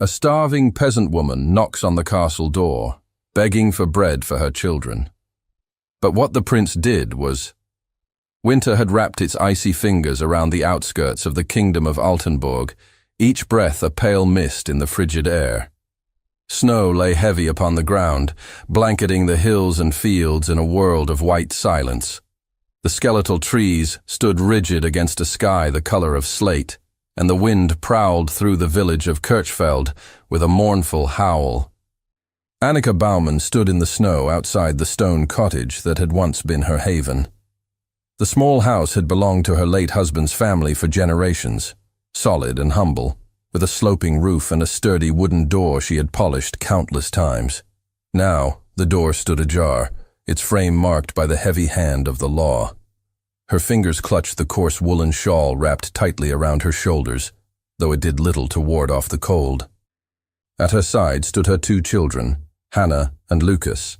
A starving peasant woman knocks on the castle door, begging for bread for her children. But what the prince did was, winter had wrapped its icy fingers around the outskirts of the kingdom of Altenburg, each breath a pale mist in the frigid air. Snow lay heavy upon the ground, blanketing the hills and fields in a world of white silence. The skeletal trees stood rigid against a sky the color of slate, and the wind prowled through the village of Kirchfeld with a mournful howl. Annika Baumann stood in the snow outside the stone cottage that had once been her haven. The small house had belonged to her late husband's family for generations, solid and humble, with a sloping roof and a sturdy wooden door she had polished countless times. Now, the door stood ajar, its frame marked by the heavy hand of the law. Her fingers clutched the coarse woolen shawl wrapped tightly around her shoulders, though it did little to ward off the cold. At her side stood her two children, Hannah and Lucas.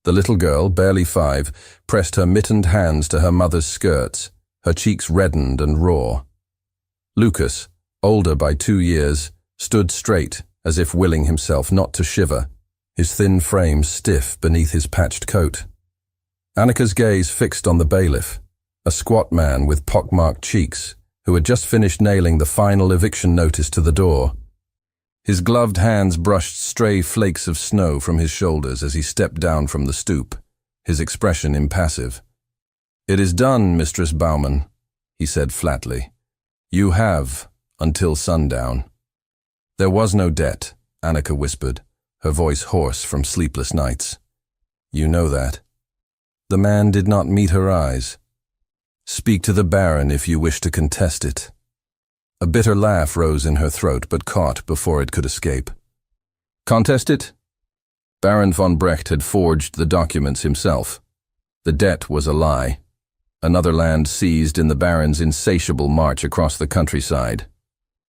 The little girl, barely 5, pressed her mittened hands to her mother's skirts, her cheeks reddened and raw. Lucas, older by 2 years, stood straight, as if willing himself not to shiver, his thin frame stiff beneath his patched coat. Annika's gaze fixed on the bailiff, a squat man with pockmarked cheeks, who had just finished nailing the final eviction notice to the door. His gloved hands brushed stray flakes of snow from his shoulders as he stepped down from the stoop, his expression impassive. "It is done, Mistress Baumann," he said flatly. "You have until sundown." "There was no debt," Annika whispered, her voice hoarse from sleepless nights. "You know that." The man did not meet her eyes. "Speak to the Baron if you wish to contest it." A bitter laugh rose in her throat but caught before it could escape. "Contest it?" Baron von Brecht had forged the documents himself. The debt was a lie. Another land seized in the Baron's insatiable march across the countryside.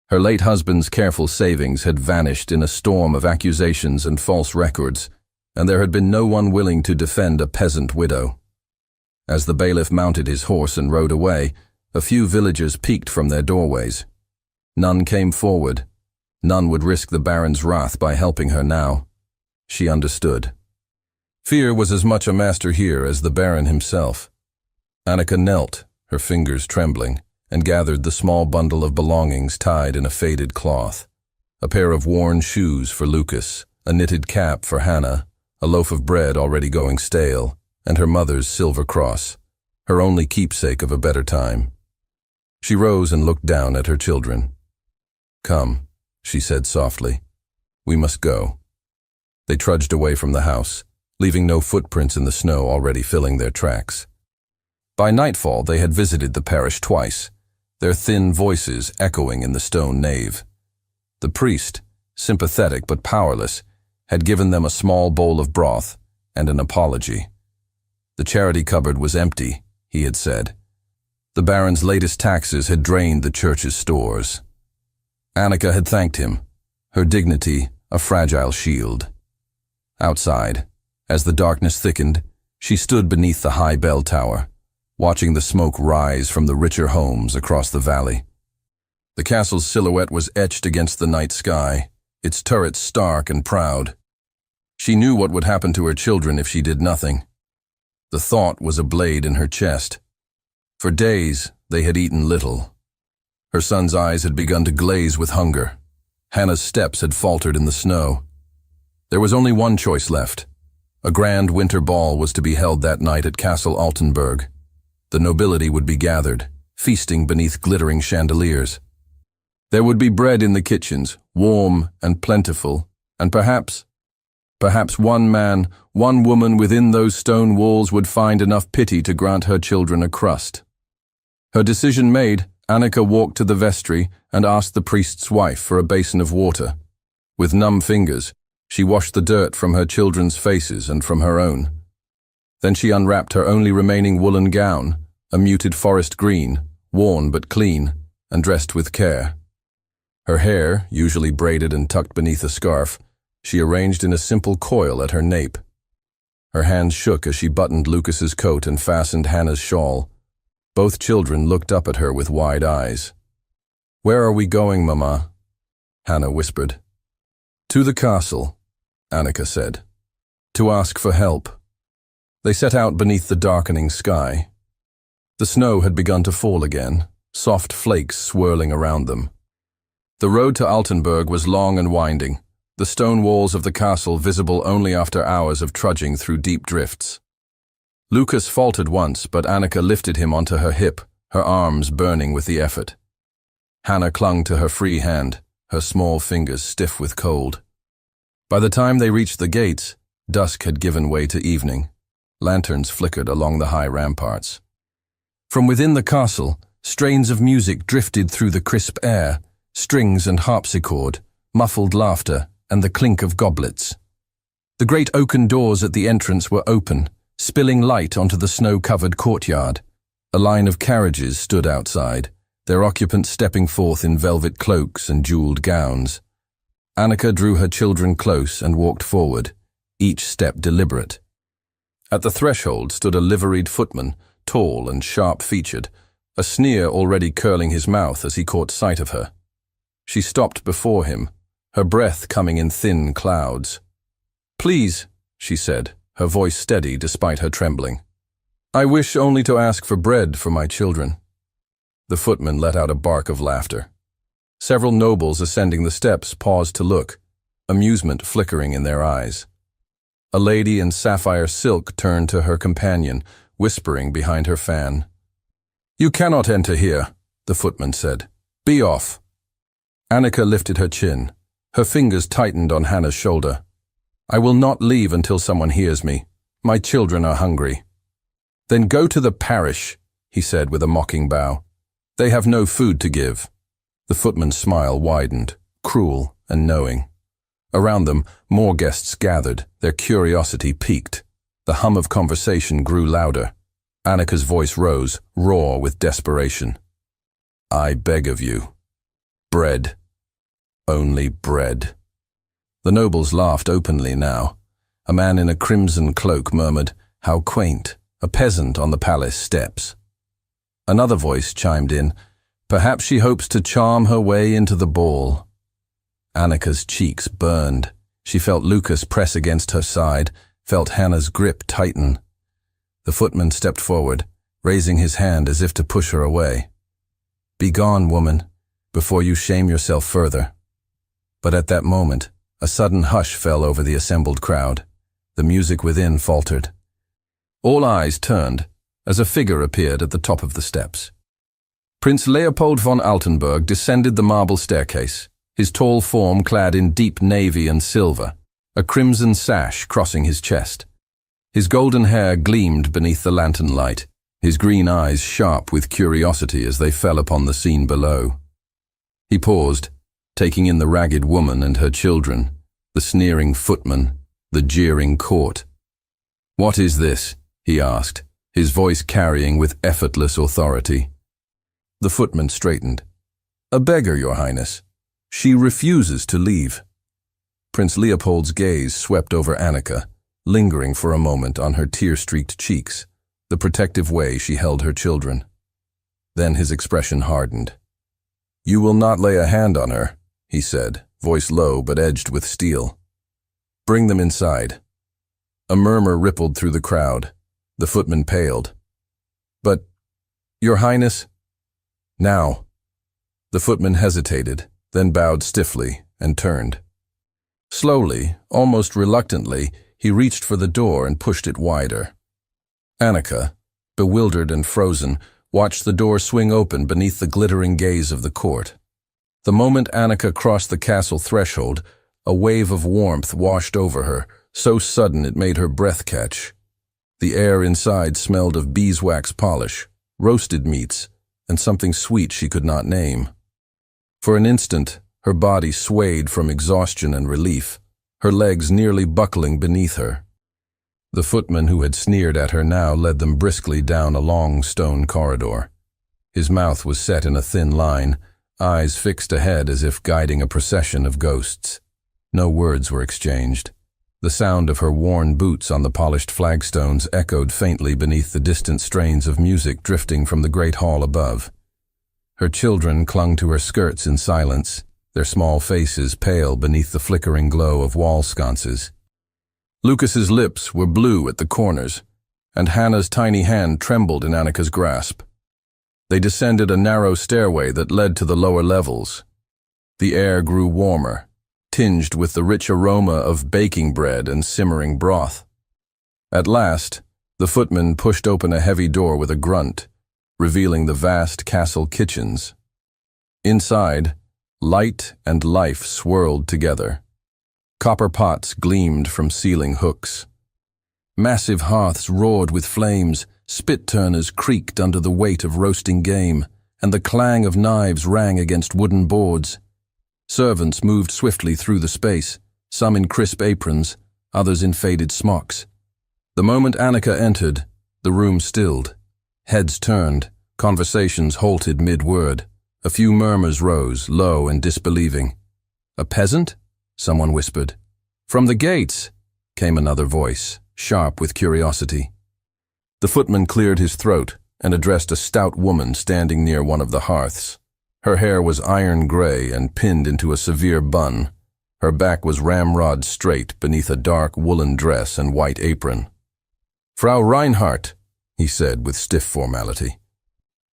Her late husband's careful savings had vanished in a storm of accusations and false records, and there had been no one willing to defend a peasant widow. As the bailiff mounted his horse and rode away, a few villagers peeked from their doorways. None came forward. None would risk the Baron's wrath by helping her now. She understood. Fear was as much a master here as the Baron himself. Annika knelt, her fingers trembling, and gathered the small bundle of belongings tied in a faded cloth. A pair of worn shoes for Lucas, a knitted cap for Hannah, a loaf of bread already going stale, and her mother's silver cross, her only keepsake of a better time. She rose and looked down at her children. "Come," she said softly. "We must go." They trudged away from the house, leaving no footprints in the snow already filling their tracks. By nightfall they had visited the parish twice, their thin voices echoing in the stone nave. The priest, sympathetic but powerless, had given them a small bowl of broth and an apology. The charity cupboard was empty, he had said. The Baron's latest taxes had drained the church's stores. Annika had thanked him, her dignity a fragile shield. Outside, as the darkness thickened, she stood beneath the high bell tower, watching the smoke rise from the richer homes across the valley. The castle's silhouette was etched against the night sky, its turrets stark and proud. She knew what would happen to her children if she did nothing. The thought was a blade in her chest. For days, they had eaten little. Her son's eyes had begun to glaze with hunger. Hannah's steps had faltered in the snow. There was only one choice left. A grand winter ball was to be held that night at Castle Altenburg. The nobility would be gathered, feasting beneath glittering chandeliers. There would be bread in the kitchens, warm and plentiful, and perhaps one man, one woman within those stone walls would find enough pity to grant her children a crust. Her decision made, Annika walked to the vestry and asked the priest's wife for a basin of water. With numb fingers, she washed the dirt from her children's faces and from her own. Then she unwrapped her only remaining woolen gown, a muted forest green, worn but clean, and dressed with care. Her hair, usually braided and tucked beneath a scarf, she arranged in a simple coil at her nape. Her hands shook as she buttoned Lucas's coat and fastened Hannah's shawl. Both children looked up at her with wide eyes. "Where are we going, Mama?" Hannah whispered. To the castle, Annika said, to ask for help. They set out beneath the darkening sky. The snow had begun to fall again, soft flakes swirling around them. The road to Altenburg was long and winding, the stone walls of the castle visible only after hours of trudging through deep drifts. Lucas faltered once, but Annika lifted him onto her hip, her arms burning with the effort. Hannah clung to her free hand, her small fingers stiff with cold. By the time they reached the gates, dusk had given way to evening. Lanterns flickered along the high ramparts. From within the castle, strains of music drifted through the crisp air, strings and harpsichord, muffled laughter, and the clink of goblets. The great oaken doors at the entrance were open, spilling light onto the snow-covered courtyard. A line of carriages stood outside, their occupants stepping forth in velvet cloaks and jeweled gowns. Annika drew her children close and walked forward, each step deliberate. At the threshold stood a liveried footman, tall and sharp-featured, a sneer already curling his mouth as he caught sight of her. She stopped before him, her breath coming in thin clouds. "Please," she said, her voice steady despite her trembling. "I wish only to ask for bread for my children." The footman let out a bark of laughter. Several nobles ascending the steps paused to look, amusement flickering in their eyes. A lady in sapphire silk turned to her companion, whispering behind her fan. "You cannot enter here," the footman said. "Be off." Annika lifted her chin. Her fingers tightened on Hannah's shoulder. "I will not leave until someone hears me. My children are hungry." "Then go to the parish," he said with a mocking bow. "They have no food to give." The footman's smile widened, cruel and knowing. Around them, more guests gathered, their curiosity piqued. The hum of conversation grew louder. Annika's voice rose, raw with desperation. "I beg of you. Bread. Only bread." The nobles laughed openly now. A man in a crimson cloak murmured, "How quaint, a peasant on the palace steps." Another voice chimed in, "Perhaps she hopes to charm her way into the ball." Annika's cheeks burned. She felt Lucas press against her side, felt Hannah's grip tighten. The footman stepped forward, raising his hand as if to push her away. "Be gone, woman, before you shame yourself further." But at that moment, a sudden hush fell over the assembled crowd. The music within faltered. All eyes turned as a figure appeared at the top of the steps. Prince Leopold von Altenburg descended the marble staircase, his tall form clad in deep navy and silver, a crimson sash crossing his chest. His golden hair gleamed beneath the lantern light, his green eyes sharp with curiosity as they fell upon the scene below. He paused, taking in the ragged woman and her children, the sneering footman, the jeering court. "What is this?" he asked, his voice carrying with effortless authority. The footman straightened. "A beggar, Your Highness. She refuses to leave." Prince Leopold's gaze swept over Annika, lingering for a moment on her tear-streaked cheeks, the protective way she held her children. Then his expression hardened. "You will not lay a hand on her," he said, voice low but edged with steel. "Bring them inside." A murmur rippled through the crowd. The footman paled. "But, Your Highness—" "Now." The footman hesitated, then bowed stiffly and turned. Slowly, almost reluctantly, he reached for the door and pushed it wider. Annika, bewildered and frozen, watched the door swing open beneath the glittering gaze of the court. The moment Annika crossed the castle threshold, a wave of warmth washed over her, so sudden it made her breath catch. The air inside smelled of beeswax polish, roasted meats, and something sweet she could not name. For an instant, her body swayed from exhaustion and relief, her legs nearly buckling beneath her. The footman who had sneered at her now led them briskly down a long stone corridor. His mouth was set in a thin line, eyes fixed ahead as if guiding a procession of ghosts. No words were exchanged. The sound of her worn boots on the polished flagstones echoed faintly beneath the distant strains of music drifting from the great hall above. Her children clung to her skirts in silence, their small faces pale beneath the flickering glow of wall sconces. Lucas's lips were blue at the corners, and Hannah's tiny hand trembled in Annika's grasp. They descended a narrow stairway that led to the lower levels. The air grew warmer, tinged with the rich aroma of baking bread and simmering broth. At last, the footman pushed open a heavy door with a grunt, revealing the vast castle kitchens. Inside, light and life swirled together. Copper pots gleamed from ceiling hooks. Massive hearths roared with flames, spit-turners creaked under the weight of roasting game, and the clang of knives rang against wooden boards. Servants moved swiftly through the space, some in crisp aprons, others in faded smocks. The moment Annika entered, the room stilled. Heads turned, conversations halted mid-word. A few murmurs rose, low and disbelieving. "A peasant?" someone whispered. "From the gates," came another voice, sharp with curiosity. The footman cleared his throat and addressed a stout woman standing near one of the hearths. Her hair was iron gray and pinned into a severe bun. Her back was ramrod straight beneath a dark woolen dress and white apron. "Frau Reinhardt," he said with stiff formality.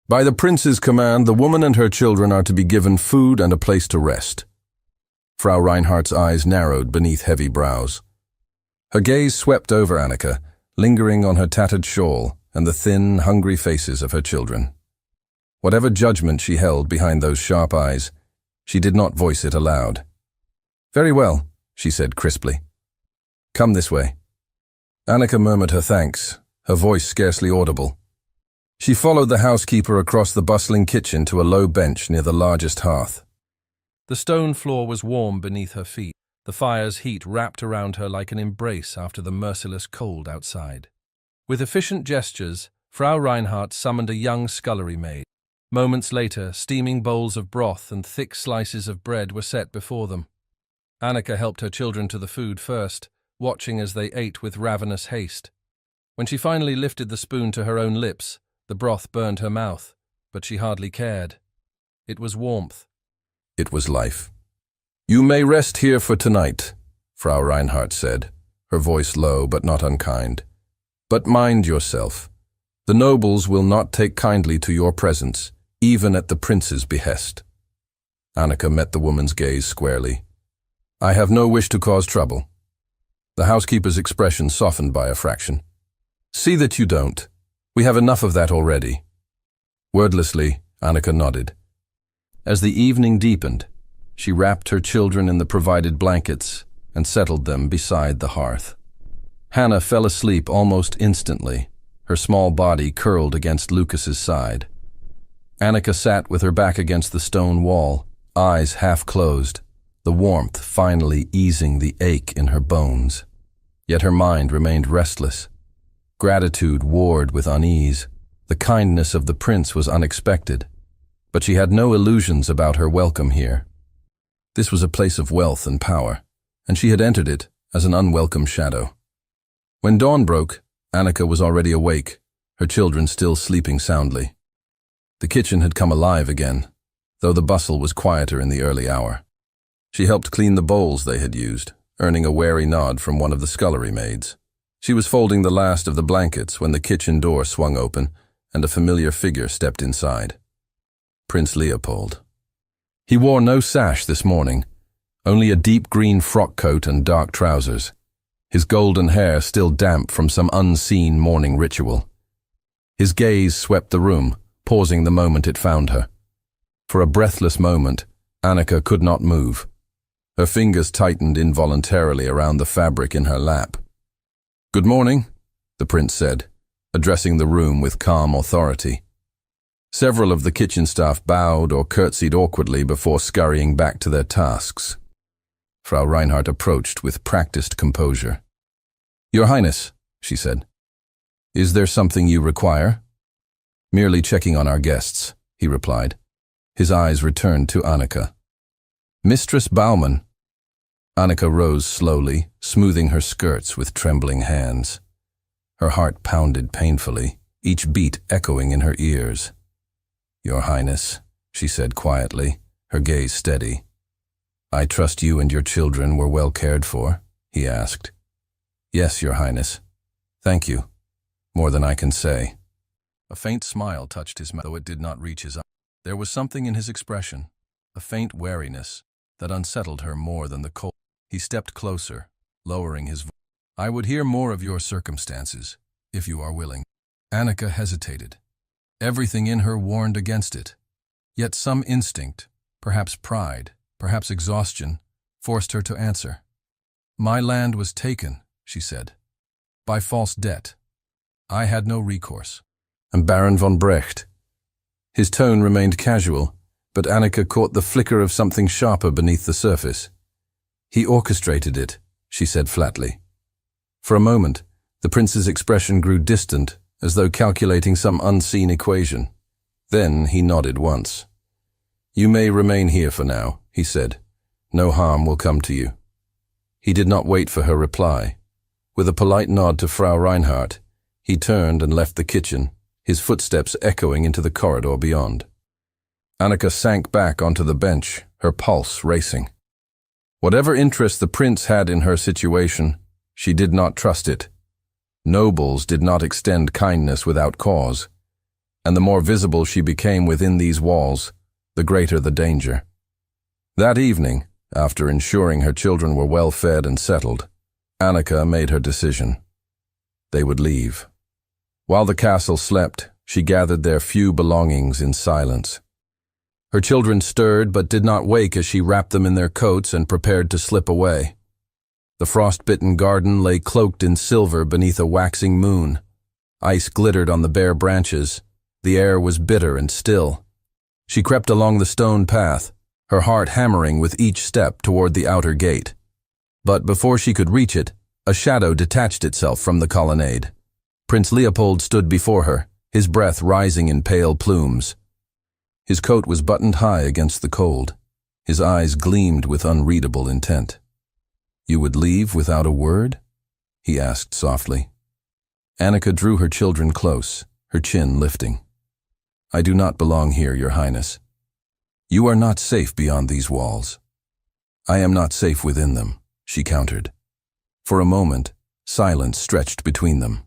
"By the prince's command, the woman and her children are to be given food and a place to rest." Frau Reinhardt's eyes narrowed beneath heavy brows. Her gaze swept over Annika, lingering on her tattered shawl and the thin, hungry faces of her children. Whatever judgment she held behind those sharp eyes, she did not voice it aloud. "Very well," she said crisply. "Come this way." Annika murmured her thanks, her voice scarcely audible. She followed the housekeeper across the bustling kitchen to a low bench near the largest hearth. The stone floor was warm beneath her feet, the fire's heat wrapped around her like an embrace after the merciless cold outside. With efficient gestures, Frau Reinhardt summoned a young scullery maid. Moments later, steaming bowls of broth and thick slices of bread were set before them. Annika helped her children to the food first, watching as they ate with ravenous haste. When she finally lifted the spoon to her own lips, the broth burned her mouth, but she hardly cared. It was warmth. It was life. "You may rest here for tonight," Frau Reinhardt said, her voice low but not unkind. "But mind yourself. The nobles will not take kindly to your presence, even at the prince's behest." Annika met the woman's gaze squarely. "I have no wish to cause trouble." The housekeeper's expression softened by a fraction. "See that you don't. We have enough of that already." Wordlessly, Annika nodded. As the evening deepened, she wrapped her children in the provided blankets and settled them beside the hearth. Hannah fell asleep almost instantly, her small body curled against Lucas's side. Annika sat with her back against the stone wall, eyes half closed, the warmth finally easing the ache in her bones. Yet her mind remained restless. Gratitude warred with unease. The kindness of the prince was unexpected, but she had no illusions about her welcome here. This was a place of wealth and power, and she had entered it as an unwelcome shadow. When dawn broke, Annika was already awake, her children still sleeping soundly. The kitchen had come alive again, though the bustle was quieter in the early hour. She helped clean the bowls they had used, earning a wary nod from one of the scullery maids. She was folding the last of the blankets when the kitchen door swung open and a familiar figure stepped inside. Prince Leopold. He wore no sash this morning, only a deep green frock coat and dark trousers, his golden hair still damp from some unseen morning ritual. His gaze swept the room, pausing the moment it found her. For a breathless moment, Annika could not move. Her fingers tightened involuntarily around the fabric in her lap. "Good morning," the prince said, addressing the room with calm authority. Several of the kitchen staff bowed or curtsied awkwardly before scurrying back to their tasks. Frau Reinhardt approached with practiced composure. "Your Highness," she said, "is there something you require?" "Merely checking on our guests," he replied. His eyes returned to Annika. "Mistress Baumann." Annika rose slowly, smoothing her skirts with trembling hands. Her heart pounded painfully, each beat echoing in her ears. "Your Highness," she said quietly, her gaze steady. I trust you and your children were well cared for, he asked. Yes, Your Highness. Thank you. More than I can say. A faint smile touched his mouth, though it did not reach his eyes. There was something in his expression, a faint wariness, that unsettled her more than the cold. He stepped closer, lowering his voice. I would hear more of your circumstances, if you are willing. Annika hesitated. Everything in her warned against it. Yet some instinct, perhaps pride, perhaps exhaustion, forced her to answer. My land was taken, she said, by false debt. I had no recourse. And Baron von Brecht? His tone remained casual, but Annika caught the flicker of something sharper beneath the surface. He orchestrated it, she said flatly. For a moment, the prince's expression grew distant, as though calculating some unseen equation. Then he nodded once. You may remain here for now, he said. No harm will come to you. He did not wait for her reply. With a polite nod to Frau Reinhardt, he turned and left the kitchen, his footsteps echoing into the corridor beyond. Annika sank back onto the bench, her pulse racing. Whatever interest the prince had in her situation, she did not trust it. Nobles did not extend kindness without cause, and the more visible she became within these walls, the greater the danger. That evening, after ensuring her children were well fed and settled, Annika made her decision. They would leave. While the castle slept, she gathered their few belongings in silence. Her children stirred but did not wake as she wrapped them in their coats and prepared to slip away. The frost-bitten garden lay cloaked in silver beneath a waxing moon. Ice glittered on the bare branches. The air was bitter and still. She crept along the stone path, her heart hammering with each step toward the outer gate. But before she could reach it, a shadow detached itself from the colonnade. Prince Leopold stood before her, his breath rising in pale plumes. His coat was buttoned high against the cold. His eyes gleamed with unreadable intent. You would leave without a word? He asked softly. Annika drew her children close, her chin lifting. I do not belong here, Your Highness. You are not safe beyond these walls. I am not safe within them, she countered. For a moment, silence stretched between them.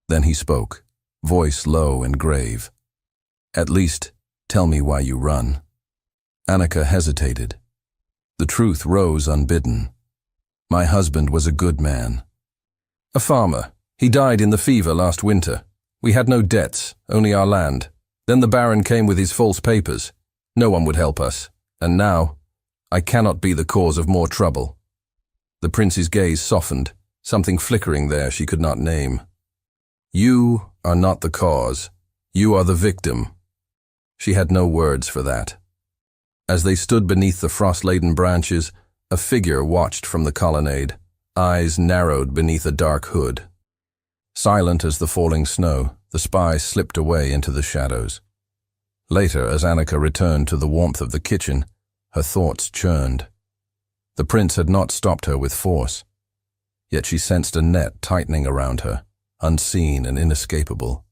Then he spoke, voice low and grave. At least, tell me why you run. Annika hesitated. The truth rose unbidden. My husband was a good man. A farmer. He died in the fever last winter. We had no debts, only our land. Then the Baron came with his false papers. No one would help us. And now, I cannot be the cause of more trouble. The prince's gaze softened, something flickering there she could not name. You are not the cause. You are the victim. She had no words for that. As they stood beneath the frost-laden branches, a figure watched from the colonnade, eyes narrowed beneath a dark hood. Silent as the falling snow, the spy slipped away into the shadows. Later, as Annika returned to the warmth of the kitchen, her thoughts churned. The prince had not stopped her with force, yet she sensed a net tightening around her, unseen and inescapable.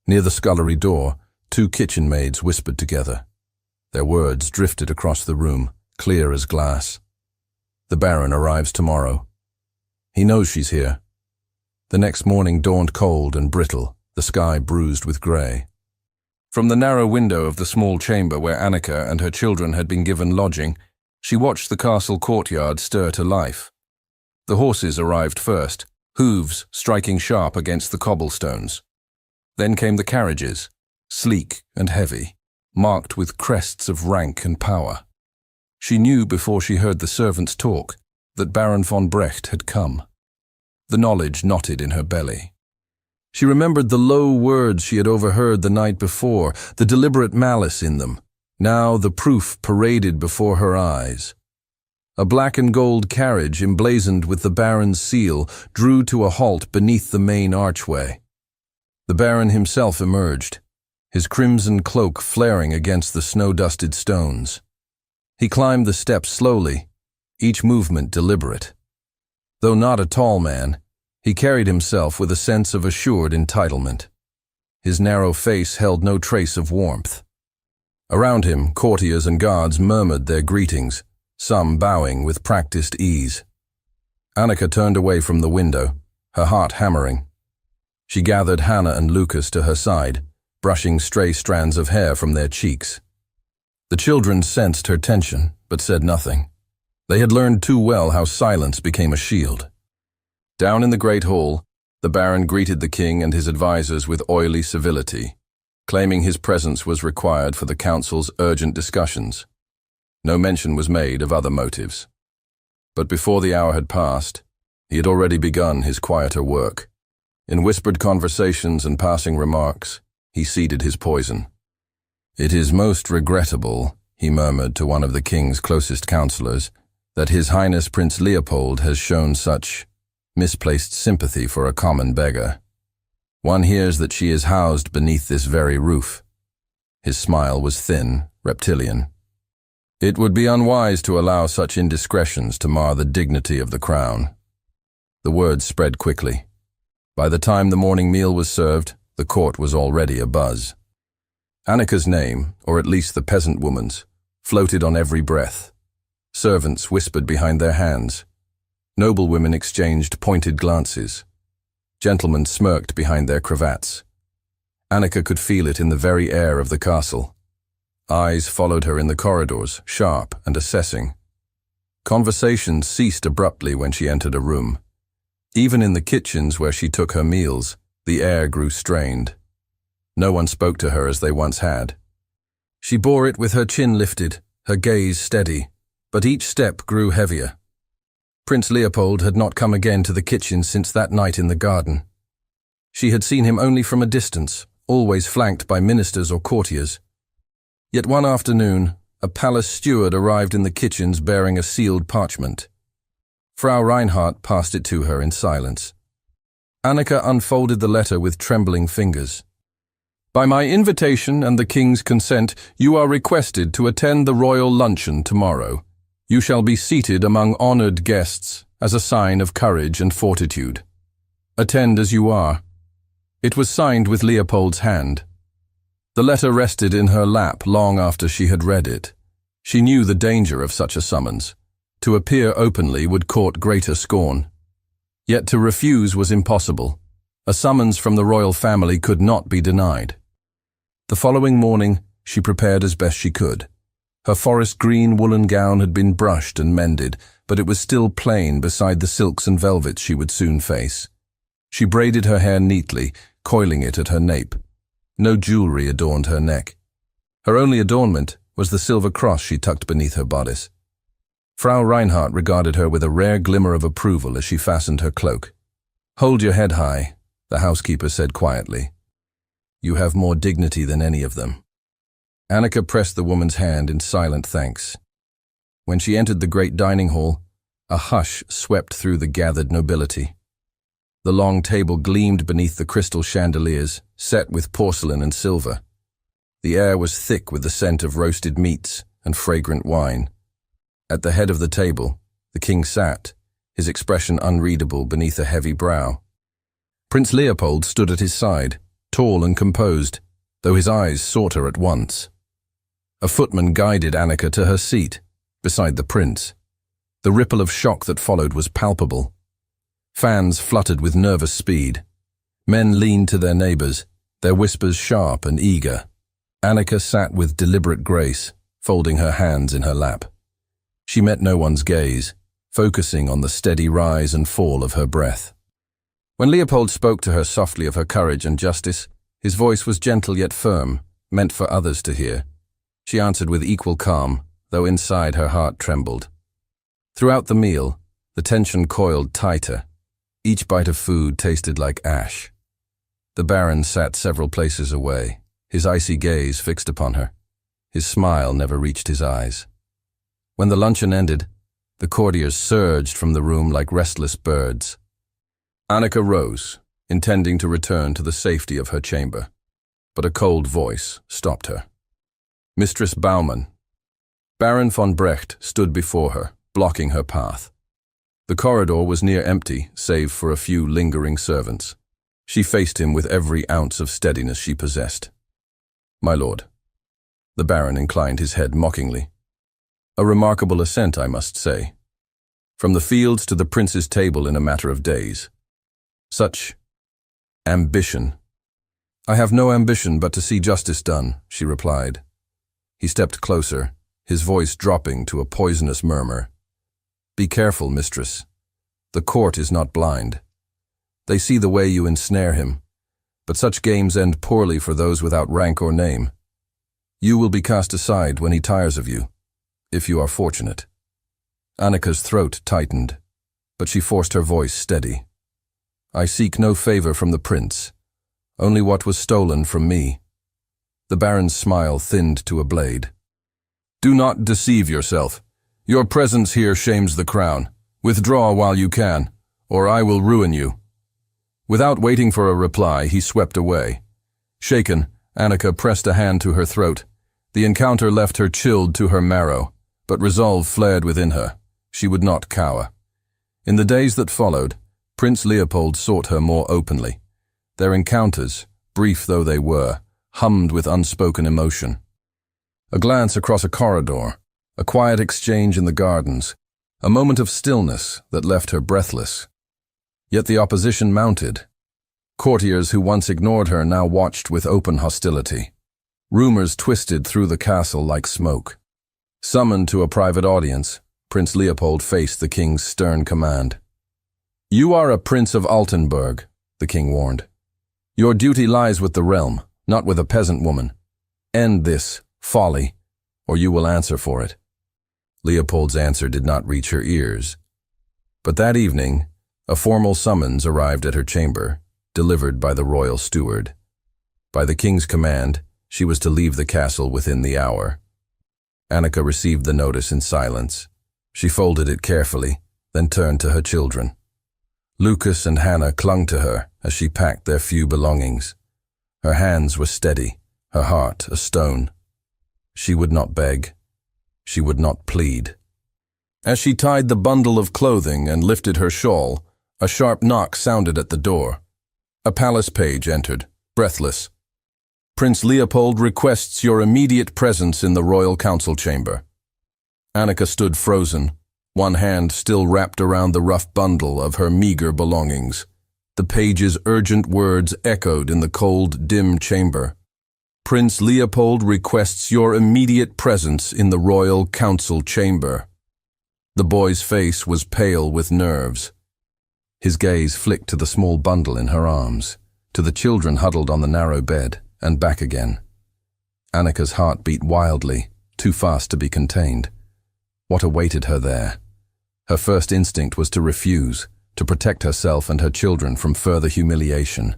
Near the scullery door, two kitchen maids whispered together. Their words drifted across the room, clear as glass. The Baron arrives tomorrow. He knows she's here. The next morning dawned cold and brittle, the sky bruised with grey. From the narrow window of the small chamber where Annika and her children had been given lodging, she watched the castle courtyard stir to life. The horses arrived first, hooves striking sharp against the cobblestones. Then came the carriages, sleek and heavy, marked with crests of rank and power. She knew before she heard the servants talk that Baron von Brecht had come. The knowledge knotted in her belly. She remembered the low words she had overheard the night before, the deliberate malice in them. Now the proof paraded before her eyes. A black and gold carriage emblazoned with the Baron's seal drew to a halt beneath the main archway. The Baron himself emerged, his crimson cloak flaring against the snow-dusted stones. He climbed the steps slowly, each movement deliberate. Though not a tall man, he carried himself with a sense of assured entitlement. His narrow face held no trace of warmth. Around him, courtiers and guards murmured their greetings, some bowing with practiced ease. Annika turned away from the window, her heart hammering. She gathered Hannah and Lucas to her side, brushing stray strands of hair from their cheeks. The children sensed her tension, but said nothing. They had learned too well how silence became a shield. Down in the great hall, the Baron greeted the king and his advisers with oily civility, claiming his presence was required for the council's urgent discussions. No mention was made of other motives. But before the hour had passed, he had already begun his quieter work. In whispered conversations and passing remarks, he seeded his poison. "It is most regrettable," he murmured to one of the king's closest counselors, "that His Highness Prince Leopold has shown such misplaced sympathy for a common beggar. One hears that she is housed beneath this very roof." His smile was thin, reptilian. "It would be unwise to allow such indiscretions to mar the dignity of the crown." The words spread quickly. By the time the morning meal was served, the court was already abuzz. Annika's name, or at least the peasant woman's, floated on every breath. Servants whispered behind their hands. Noblewomen exchanged pointed glances. Gentlemen smirked behind their cravats. Annika could feel it in the very air of the castle. Eyes followed her in the corridors, sharp and assessing. Conversations ceased abruptly when she entered a room. Even in the kitchens where she took her meals, the air grew strained. No one spoke to her as they once had. She bore it with her chin lifted, her gaze steady, but each step grew heavier. Prince Leopold had not come again to the kitchen since that night in the garden. She had seen him only from a distance, always flanked by ministers or courtiers. Yet one afternoon, a palace steward arrived in the kitchens bearing a sealed parchment. Frau Reinhardt passed it to her in silence. Annika unfolded the letter with trembling fingers. "By my invitation and the king's consent, you are requested to attend the royal luncheon tomorrow. You shall be seated among honored guests as a sign of courage and fortitude. Attend as you are." It was signed with Leopold's hand. The letter rested in her lap long after she had read it. She knew the danger of such a summons. To appear openly would court greater scorn. Yet to refuse was impossible. A summons from the royal family could not be denied. The following morning, she prepared as best she could. Her forest green woolen gown had been brushed and mended, but it was still plain beside the silks and velvets she would soon face. She braided her hair neatly, coiling it at her nape. No jewelry adorned her neck. Her only adornment was the silver cross she tucked beneath her bodice. Frau Reinhardt regarded her with a rare glimmer of approval as she fastened her cloak. "Hold your head high," the housekeeper said quietly. "You have more dignity than any of them." Annika pressed the woman's hand in silent thanks. When she entered the great dining hall, a hush swept through the gathered nobility. The long table gleamed beneath the crystal chandeliers, set with porcelain and silver. The air was thick with the scent of roasted meats and fragrant wine. At the head of the table, the king sat, his expression unreadable beneath a heavy brow. Prince Leopold stood at his side, tall and composed, though his eyes sought her at once. A footman guided Annika to her seat, beside the prince. The ripple of shock that followed was palpable. Fans fluttered with nervous speed. Men leaned to their neighbors, their whispers sharp and eager. Annika sat with deliberate grace, folding her hands in her lap. She met no one's gaze, focusing on the steady rise and fall of her breath. When Leopold spoke to her softly of her courage and justice, his voice was gentle yet firm, meant for others to hear. She answered with equal calm, though inside her heart trembled. Throughout the meal, the tension coiled tighter. Each bite of food tasted like ash. The Baron sat several places away, his icy gaze fixed upon her. His smile never reached his eyes. When the luncheon ended, the courtiers surged from the room like restless birds. Annika rose, intending to return to the safety of her chamber, but a cold voice stopped her. "Mistress Baumann." Baron von Brecht stood before her, blocking her path. The corridor was near empty, save for a few lingering servants. She faced him with every ounce of steadiness she possessed. "My lord." The Baron inclined his head mockingly. A remarkable ascent, I must say. From the fields to the prince's table in a matter of days. Such ambition. I have no ambition but to see justice done, she replied. He stepped closer, his voice dropping to a poisonous murmur. Be careful, mistress. The court is not blind. They see the way you ensnare him, but such games end poorly for those without rank or name. You will be cast aside when he tires of you, if you are fortunate. Annika's throat tightened, but she forced her voice steady. I seek no favor from the prince, only what was stolen from me. The baron's smile thinned to a blade. Do not deceive yourself. Your presence here shames the crown. Withdraw while you can, or I will ruin you. Without waiting for a reply, he swept away. Shaken, Annika pressed a hand to her throat. The encounter left her chilled to her marrow, but resolve flared within her. She would not cower. In the days that followed, Prince Leopold sought her more openly. Their encounters, brief though they were, hummed with unspoken emotion. A glance across a corridor, a quiet exchange in the gardens, a moment of stillness that left her breathless. Yet the opposition mounted. Courtiers who once ignored her now watched with open hostility. Rumors twisted through the castle like smoke. Summoned to a private audience, Prince Leopold faced the king's stern command. You are a prince of Altenburg, the king warned. Your duty lies with the realm, not with a peasant woman. End this folly, or you will answer for it. Leopold's answer did not reach her ears. But that evening, a formal summons arrived at her chamber, delivered by the royal steward. By the king's command, she was to leave the castle within the hour. Annika received the notice in silence. She folded it carefully, then turned to her children. Lucas and Hannah clung to her as she packed their few belongings. Her hands were steady, her heart a stone. She would not beg. She would not plead. As she tied the bundle of clothing and lifted her shawl, a sharp knock sounded at the door. A palace page entered, breathless. Prince Leopold requests your immediate presence in the royal council chamber. Annika stood frozen, one hand still wrapped around the rough bundle of her meager belongings. The page's urgent words echoed in the cold, dim chamber. Prince Leopold requests your immediate presence in the royal council chamber. The boy's face was pale with nerves. His gaze flicked to the small bundle in her arms, to the children huddled on the narrow bed, and back again. Annika's heart beat wildly, too fast to be contained. What awaited her there? Her first instinct was to refuse, to protect herself and her children from further humiliation.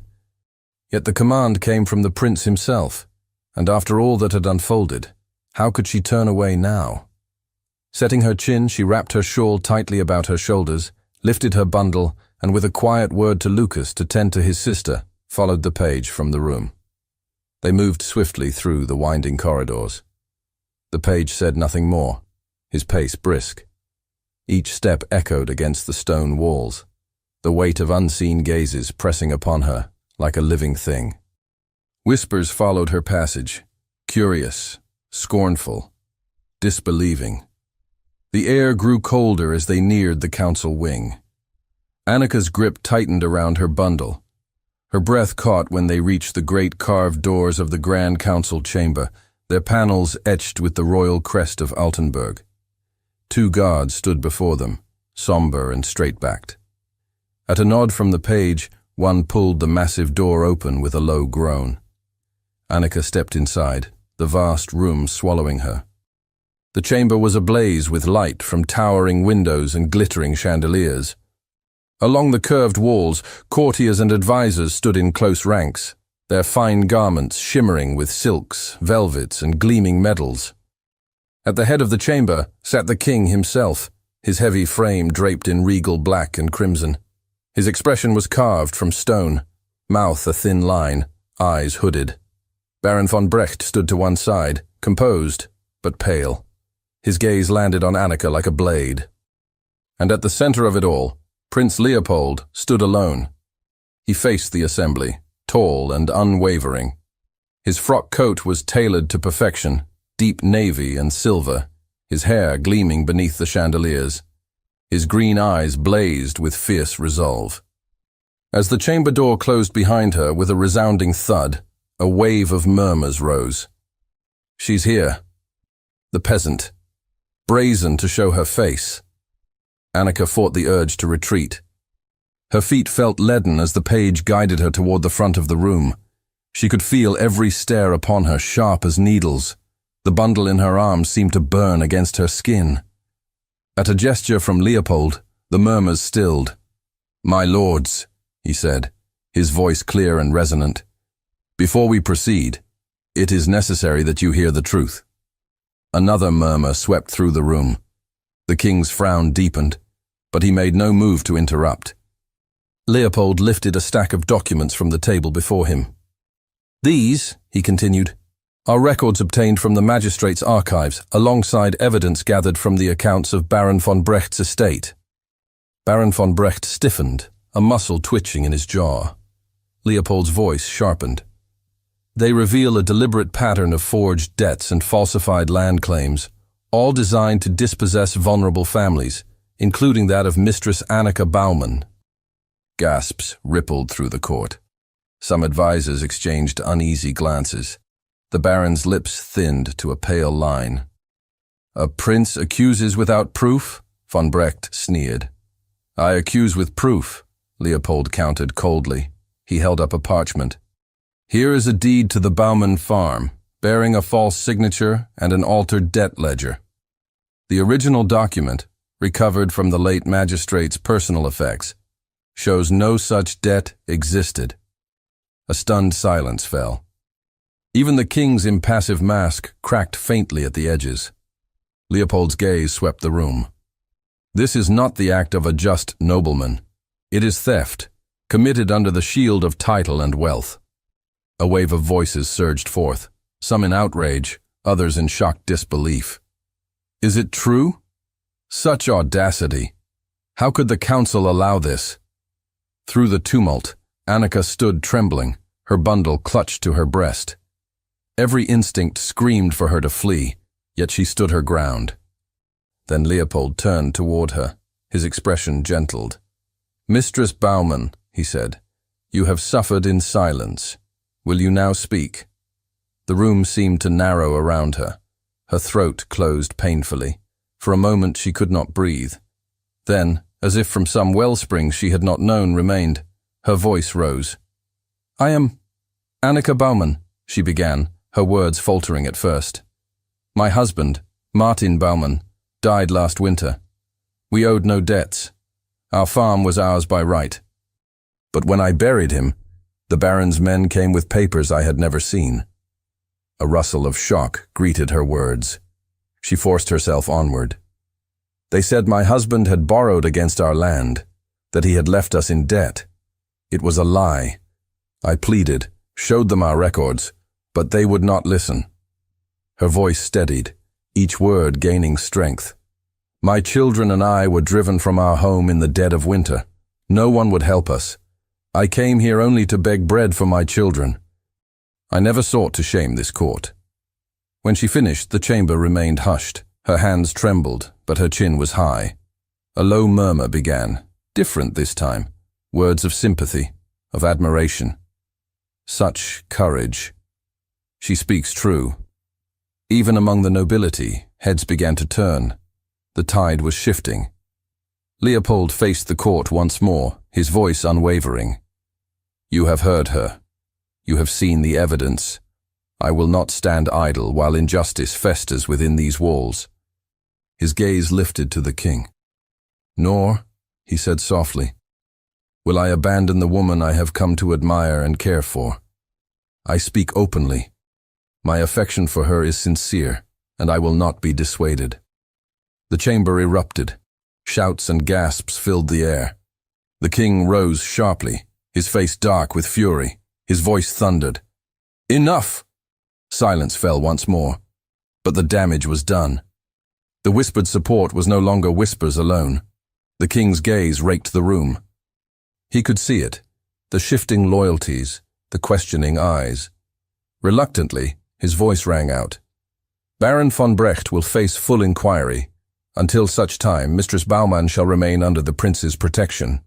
Yet the command came from the prince himself, and after all that had unfolded, how could she turn away now? Setting her chin, she wrapped her shawl tightly about her shoulders, lifted her bundle, and with a quiet word to Lucas to tend to his sister, followed the page from the room. They moved swiftly through the winding corridors. The page said nothing more, his pace brisk. Each step echoed against the stone walls, the weight of unseen gazes pressing upon her like a living thing. Whispers followed her passage, curious, scornful, disbelieving. The air grew colder as they neared the council wing. Annika's grip tightened around her bundle. Her breath caught when they reached the great carved doors of the Grand Council chamber, their panels etched with the royal crest of Altenburg. 2 guards stood before them, somber and straight-backed. At a nod from the page, one pulled the massive door open with a low groan. Annika stepped inside, the vast room swallowing her. The chamber was ablaze with light from towering windows and glittering chandeliers. Along the curved walls, courtiers and advisers stood in close ranks, their fine garments shimmering with silks, velvets, and gleaming metals. At the head of the chamber sat the king himself, his heavy frame draped in regal black and crimson. His expression was carved from stone, mouth a thin line, eyes hooded. Baron von Brecht stood to one side, composed, but pale. His gaze landed on Annika like a blade. And at the center of it all, Prince Leopold stood alone. He faced the assembly, tall and unwavering. His frock coat was tailored to perfection, deep navy and silver, his hair gleaming beneath the chandeliers. His green eyes blazed with fierce resolve. As the chamber door closed behind her with a resounding thud, a wave of murmurs rose. "She's here." The peasant, brazen to show her face. Annika fought the urge to retreat. Her feet felt leaden as the page guided her toward the front of the room. She could feel every stare upon her sharp as needles. The bundle in her arms seemed to burn against her skin. At a gesture from Leopold, the murmurs stilled. "My lords," he said, his voice clear and resonant, "before we proceed, it is necessary that you hear the truth." Another murmur swept through the room. The king's frown deepened, but he made no move to interrupt. Leopold lifted a stack of documents from the table before him. "These," he continued, "are records obtained from the magistrate's archives, alongside evidence gathered from the accounts of Baron von Brecht's estate." Baron von Brecht stiffened, a muscle twitching in his jaw. Leopold's voice sharpened. "They reveal a deliberate pattern of forged debts and falsified land claims, all designed to dispossess vulnerable families, including that of Mistress Annika Baumann." Gasps rippled through the court. Some advisers exchanged uneasy glances. The baron's lips thinned to a pale line. "A prince accuses without proof?" von Brecht sneered. "I accuse with proof," Leopold countered coldly. He held up a parchment. "Here is a deed to the Baumann farm, bearing a false signature and an altered debt ledger. The original document, recovered from the late magistrate's personal effects, shows no such debt existed." A stunned silence fell. Even the king's impassive mask cracked faintly at the edges. Leopold's gaze swept the room. "This is not the act of a just nobleman. It is theft, committed under the shield of title and wealth." A wave of voices surged forth, some in outrage, others in shocked disbelief. "Is it true? Such audacity! How could the council allow this?" Through the tumult, Annika stood trembling, her bundle clutched to her breast. Every instinct screamed for her to flee, yet she stood her ground. Then Leopold turned toward her, his expression gentled. "Mistress Baumann," he said, "you have suffered in silence. Will you now speak?" The room seemed to narrow around her. Her throat closed painfully. For a moment she could not breathe. Then, as if from some wellspring she had not known remained, her voice rose. "I am Annika Baumann," she began, her words faltering at first. "My husband, Martin Baumann, died last winter. We owed no debts. Our farm was ours by right. But when I buried him, the baron's men came with papers I had never seen." A rustle of shock greeted her words. She forced herself onward. "They said my husband had borrowed against our land, that he had left us in debt. It was a lie. I pleaded, showed them our records, but they would not listen." Her voice steadied, each word gaining strength. "My children and I were driven from our home in the dead of winter. No one would help us. I came here only to beg bread for my children. I never sought to shame this court." When she finished, the chamber remained hushed. Her hands trembled, but her chin was high. A low murmur began, different this time, words of sympathy, of admiration. Such courage. She speaks true. Even among the nobility, heads began to turn. The tide was shifting. Leopold faced the court once more, his voice unwavering. "You have heard her. You have seen the evidence. I will not stand idle while injustice festers within these walls." His gaze lifted to the king. "Nor," he said softly, "will I abandon the woman I have come to admire and care for. I speak openly. My affection for her is sincere, and I will not be dissuaded." The chamber erupted. Shouts and gasps filled the air. The king rose sharply, his face dark with fury. His voice thundered. "Enough!" Silence fell once more, but the damage was done. The whispered support was no longer whispers alone. The king's gaze raked the room. He could see it, the shifting loyalties, the questioning eyes. Reluctantly, his voice rang out. Baron von Brecht will face full inquiry. Until such time, Mistress Baumann shall remain under the prince's protection."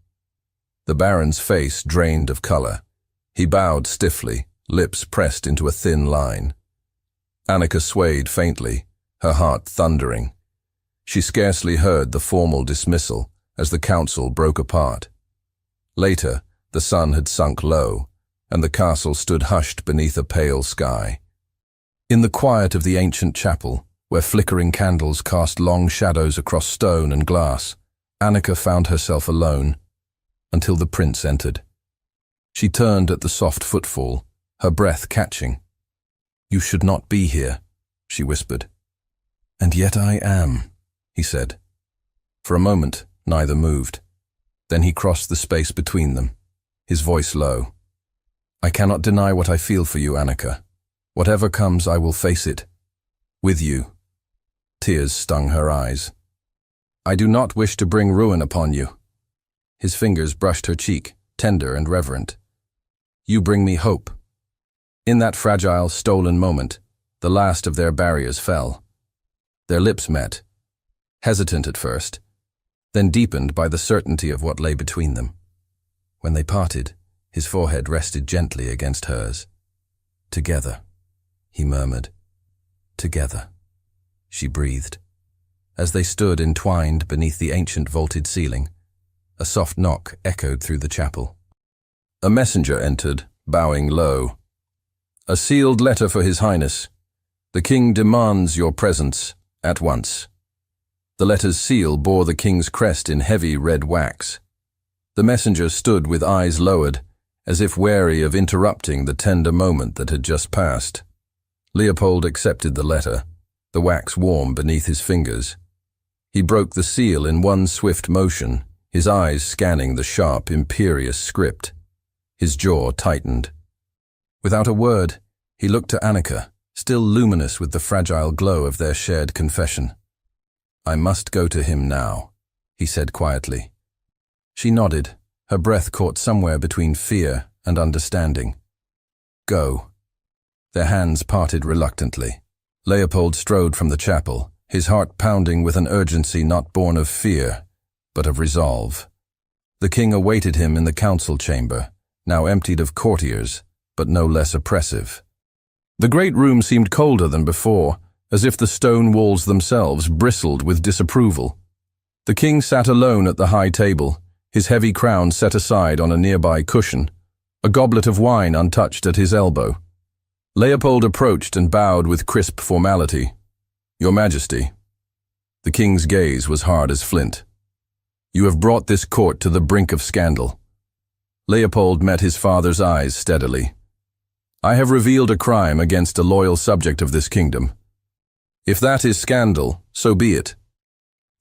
The baron's face drained of color. He bowed stiffly, lips pressed into a thin line. Annika swayed faintly, her heart thundering. She scarcely heard the formal dismissal as the council broke apart. Later, the sun had sunk low, and the castle stood hushed beneath a pale sky. In the quiet of the ancient chapel, where flickering candles cast long shadows across stone and glass, Annika found herself alone, until the prince entered. She turned at the soft footfall, her breath catching. "You should not be here," she whispered. "And yet I am," he said. For a moment, neither moved. Then he crossed the space between them, his voice low. "I cannot deny what I feel for you, Annika. Whatever comes, I will face it. With you." Tears stung her eyes. "I do not wish to bring ruin upon you." His fingers brushed her cheek, tender and reverent. "You bring me hope." In that fragile, stolen moment, the last of their barriers fell. Their lips met, hesitant at first, then deepened by the certainty of what lay between them. When they parted, his forehead rested gently against hers. "Together," he murmured. "Together," she breathed. As they stood entwined beneath the ancient vaulted ceiling, a soft knock echoed through the chapel. A messenger entered, bowing low. "A sealed letter for His Highness. The king demands your presence, at once." The letter's seal bore the king's crest in heavy red wax. The messenger stood with eyes lowered, as if wary of interrupting the tender moment that had just passed. Leopold accepted the letter, the wax warm beneath his fingers. He broke the seal in one swift motion, his eyes scanning the sharp, imperious script. His jaw tightened. Without a word, he looked to Annika, still luminous with the fragile glow of their shared confession. "I must go to him now," he said quietly. She nodded, her breath caught somewhere between fear and understanding. "Go." Their hands parted reluctantly. Leopold strode from the chapel, his heart pounding with an urgency not born of fear, but of resolve. The king awaited him in the council chamber, now emptied of courtiers, but no less oppressive. The great room seemed colder than before, as if the stone walls themselves bristled with disapproval. The king sat alone at the high table, his heavy crown set aside on a nearby cushion, a goblet of wine untouched at his elbow. Leopold approached and bowed with crisp formality. "Your Majesty." The king's gaze was hard as flint. "You have brought this court to the brink of scandal." Leopold met his father's eyes steadily. "I have revealed a crime against a loyal subject of this kingdom. If that is scandal, so be it.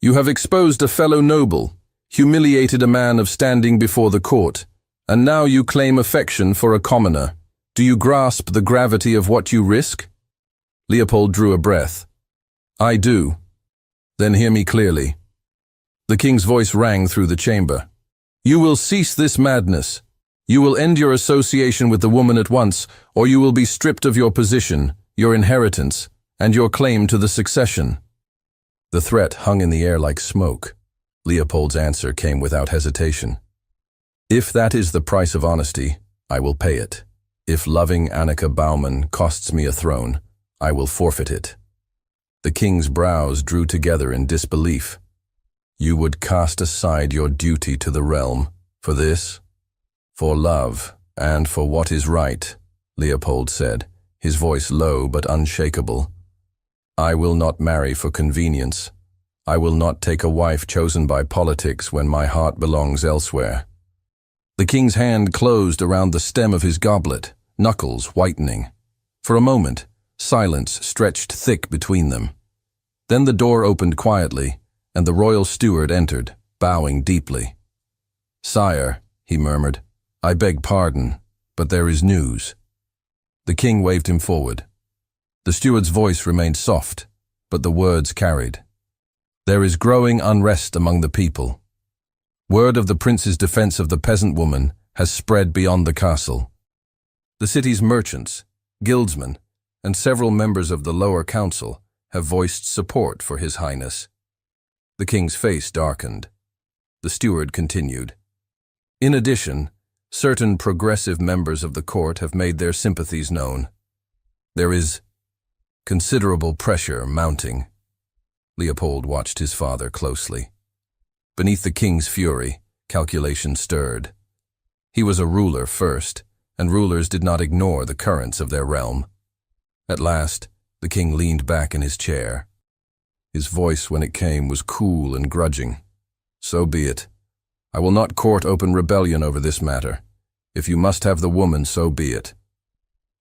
You have exposed a fellow noble, humiliated a man of standing before the court, and now you claim affection for a commoner. Do you grasp the gravity of what you risk?" Leopold drew a breath. "I do." "Then hear me clearly." The king's voice rang through the chamber. "You will cease this madness. You will end your association with the woman at once, or you will be stripped of your position, your inheritance, and your claim to the succession." The threat hung in the air like smoke. Leopold's answer came without hesitation. "If that is the price of honesty, I will pay it. If loving Annika Baumann costs me a throne, I will forfeit it." The king's brows drew together in disbelief. "You would cast aside your duty to the realm for this?" "For love, and for what is right," Leopold said, his voice low but unshakable. "I will not marry for convenience. I will not take a wife chosen by politics when my heart belongs elsewhere." The king's hand closed around the stem of his goblet, knuckles whitening. For a moment, silence stretched thick between them. Then the door opened quietly, and the royal steward entered, bowing deeply. "Sire," he murmured, "I beg pardon, but there is news." The king waved him forward. The steward's voice remained soft, but the words carried. "There is growing unrest among the people. Word of the prince's defense of the peasant woman has spread beyond the castle. The city's merchants, guildsmen, and several members of the lower council have voiced support for His Highness. The king's face darkened. The steward continued. In addition, certain progressive members of the court have made their sympathies known. There is considerable pressure mounting. Leopold watched his father closely. Beneath the king's fury, calculation stirred. He was a ruler first, and rulers did not ignore the currents of their realm. At last, the king leaned back in his chair. His voice, when it came, was cool and grudging. So be it. I will not court open rebellion over this matter. If you must have the woman, so be it.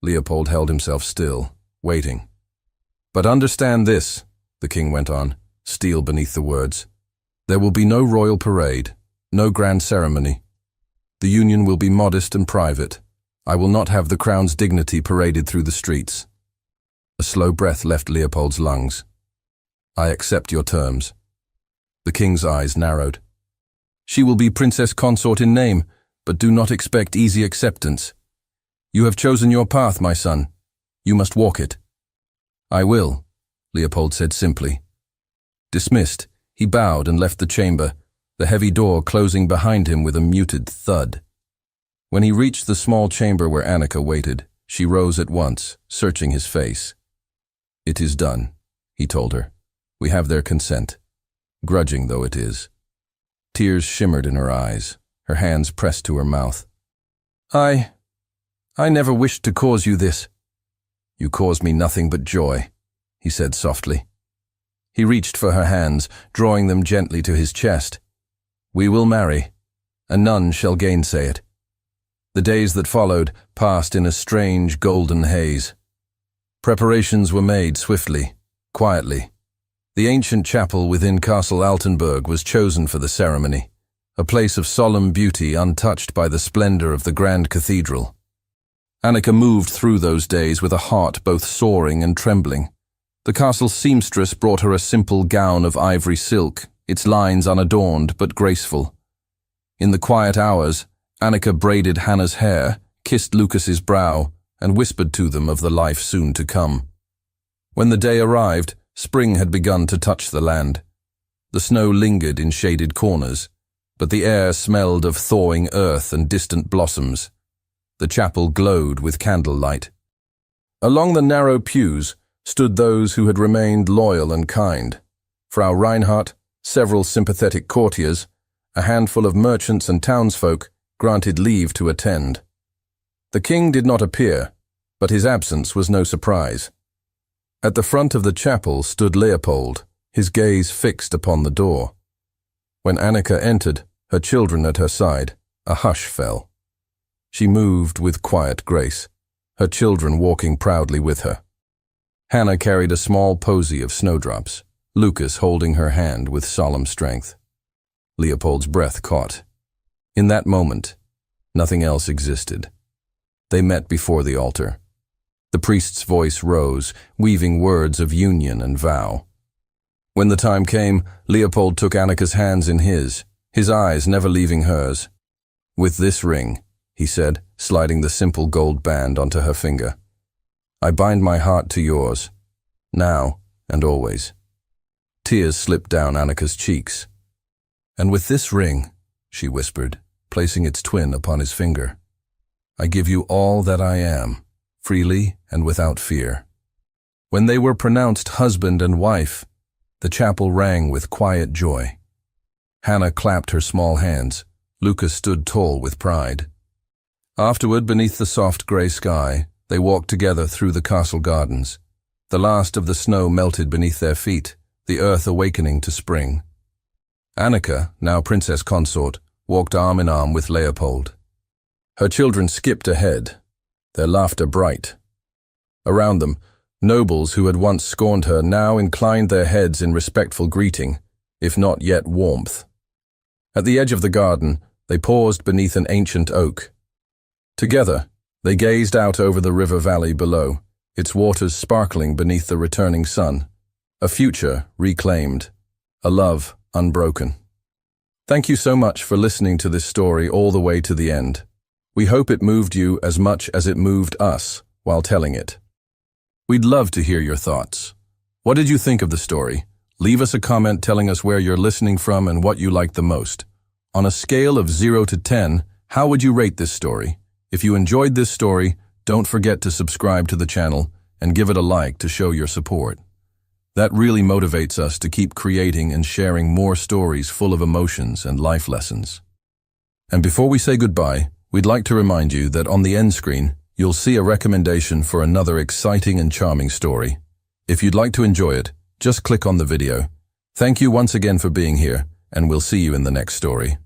Leopold held himself still, waiting. But understand this, the king went on, steel beneath the words. There will be no royal parade, no grand ceremony. The union will be modest and private. I will not have the crown's dignity paraded through the streets. A slow breath left Leopold's lungs. I accept your terms. The king's eyes narrowed. She will be princess consort in name, but do not expect easy acceptance. You have chosen your path, my son. You must walk it. I will, Leopold said simply. Dismissed, he bowed and left the chamber, the heavy door closing behind him with a muted thud. When he reached the small chamber where Annika waited, she rose at once, searching his face. It is done, he told her. We have their consent, grudging though it is. Tears shimmered in her eyes, her hands pressed to her mouth. I never wished to cause you this. You caused me nothing but joy, he said softly. He reached for her hands, drawing them gently to his chest. We will marry, and none shall gainsay it. The days that followed passed in a strange golden haze. Preparations were made swiftly, quietly. The ancient chapel within Castle Altenburg was chosen for the ceremony, a place of solemn beauty untouched by the splendor of the grand cathedral. Annika moved through those days with a heart both soaring and trembling. The castle seamstress brought her a simple gown of ivory silk, its lines unadorned but graceful. In the quiet hours, Annika braided Hannah's hair, kissed Lucas's brow, and whispered to them of the life soon to come. When the day arrived, spring had begun to touch the land. The snow lingered in shaded corners, but the air smelled of thawing earth and distant blossoms. The chapel glowed with candlelight. Along the narrow pews stood those who had remained loyal and kind. Frau Reinhardt, several sympathetic courtiers, a handful of merchants and townsfolk granted leave to attend. The king did not appear, but his absence was no surprise. At the front of the chapel stood Leopold, his gaze fixed upon the door. When Annika entered, her children at her side, a hush fell. She moved with quiet grace, her children walking proudly with her. Hannah carried a small posy of snowdrops, Lucas holding her hand with solemn strength. Leopold's breath caught. In that moment, nothing else existed. They met before the altar. The priest's voice rose, weaving words of union and vow. When the time came, Leopold took Annika's hands in his eyes never leaving hers. With this ring, he said, sliding the simple gold band onto her finger, I bind my heart to yours, now and always. Tears slipped down Annika's cheeks. And with this ring, she whispered, placing its twin upon his finger, I give you all that I am, freely and without fear. When they were pronounced husband and wife, the chapel rang with quiet joy. Hannah clapped her small hands. Lucas stood tall with pride. Afterward, beneath the soft grey sky, they walked together through the castle gardens. The last of the snow melted beneath their feet, the earth awakening to spring. Annika, now princess consort, walked arm in arm with Leopold. Her children skipped ahead, their laughter bright. Around them, nobles who had once scorned her now inclined their heads in respectful greeting, if not yet warmth. At the edge of the garden, they paused beneath an ancient oak. Together, they gazed out over the river valley below, its waters sparkling beneath the returning sun. A future reclaimed, a love unbroken. Thank you so much for listening to this story all the way to the end. We hope it moved you as much as it moved us while telling it. We'd love to hear your thoughts. What did you think of the story? Leave us a comment telling us where you're listening from and what you liked the most. On a scale of 0 to 10, how would you rate this story? If you enjoyed this story, don't forget to subscribe to the channel and give it a like to show your support. That really motivates us to keep creating and sharing more stories full of emotions and life lessons. And before we say goodbye, we'd like to remind you that on the end screen, you'll see a recommendation for another exciting and charming story. If you'd like to enjoy it, just click on the video. Thank you once again for being here, and we'll see you in the next story.